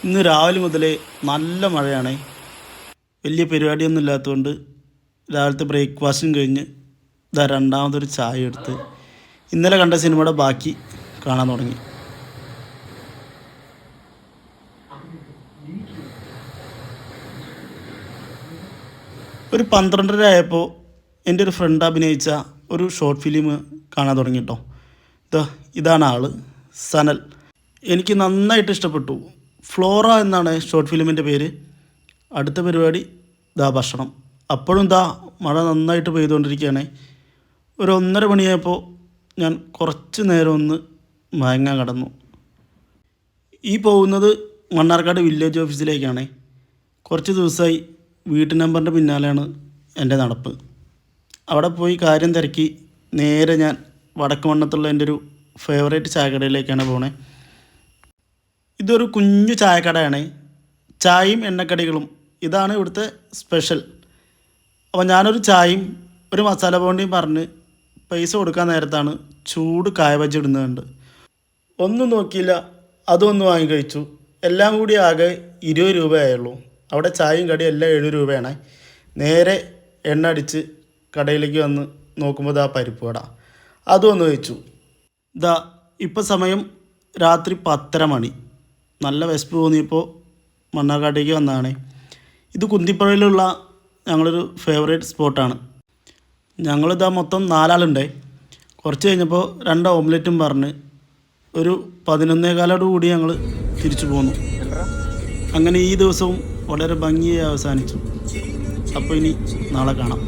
ഇന്ന് രാവിലെ മുതലേ നല്ല മഴയാണ്. വലിയ പരിപാടിയൊന്നും ഇല്ലാത്തതുകൊണ്ട് രാവിലത്തെ ബ്രേക്ക്ഫാസ്റ്റും കഴിഞ്ഞ് ഇതാ രണ്ടാമതൊരു ചായ എടുത്ത് ഇന്നലെ കണ്ട സിനിമയുടെ ബാക്കി കാണാൻ തുടങ്ങി. ഒരു 12:30 ആയപ്പോൾ എൻ്റെ ഒരു ഫ്രണ്ട് അഭിനയിച്ച ഒരു ഷോർട്ട് ഫിലിം കാണാൻ തുടങ്ങി കേട്ടോ. ഇതാണ് ആൾ, സനൽ. എനിക്ക് നന്നായിട്ട് ഇഷ്ടപ്പെട്ടു. ഫ്ലോറ എന്നാണ് ഷോർട്ട് ഫിലിമിൻ്റെ പേര്. അടുത്ത പരിപാടി ഭക്ഷണം. അപ്പോഴും മഴ നന്നായിട്ട് പെയ്തുകൊണ്ടിരിക്കുകയാണ്. ഒരു 1:30 മണിയായപ്പോൾ ഞാൻ കുറച്ച് നേരം ഒന്ന് മയങ്ങാൻ കടന്നു. ഈ പോകുന്നത് മണ്ണാർക്കാട് വില്ലേജ് ഓഫീസിലേക്കാണ്. കുറച്ച് ദിവസമായി വീട്ടു നമ്പറിൻ്റെ പിന്നാലെയാണ് എൻ്റെ നടപ്പ്. അവിടെ പോയി കാര്യം തിരക്കി നേരെ ഞാൻ വടക്ക് മണ്ണത്തുള്ള എൻ്റെ ഒരു ഫേവറേറ്റ് ചായക്കടയിലേക്കാണ് പോണേ. ഇതൊരു കുഞ്ഞു ചായക്കടയാണ്. ചായയും എണ്ണക്കടികളും ഇതാണ് ഇവിടുത്തെ സ്പെഷ്യൽ. അപ്പോൾ ഞാനൊരു ചായയും ഒരു മസാല ബോണ്ടിയും പറഞ്ഞ് പൈസ കൊടുക്കാൻ നേരത്താണ് ചൂട് കായ ബജ്ജി ഇടുന്നുണ്ട്. ഒന്നും നോക്കിയില്ല, അതൊന്ന് വാങ്ങി കഴിച്ചു. എല്ലാം കൂടി ആകെ 20 രൂപയായുള്ളൂ. അവിടെ ചായയും കടിയും എല്ലാം 7 രൂപയാണ്. നേരെ എണ്ണ അടിച്ച് കടയിലേക്ക് വന്ന് നോക്കുമ്പോൾ പരിപ്പ് വട അതും ഒന്ന് കഴിച്ചു. ഇപ്പോൾ സമയം രാത്രി 10:30 മണി. നല്ല വിശപ്പ് തോന്നിയപ്പോൾ മണ്ണാർക്കാട്ടേക്ക് വന്നതാണ്. ഇത് കുന്തിപ്പുഴയിലുള്ള ഞങ്ങളൊരു ഫേവറേറ്റ് സ്പോട്ടാണ്. മൊത്തം 4 ആളുണ്ടേ. കുറച്ച് കഴിഞ്ഞപ്പോൾ 2 ഓംലെറ്റും പറഞ്ഞ് ഒരു 11:15 കൂടി ഞങ്ങൾ തിരിച്ചു പോന്നു. അങ്ങനെ ഈ ദിവസവും വളരെ ഭംഗിയായി അവസാനിച്ചു. അപ്പോൾ ഇനി നാളെ കാണാം.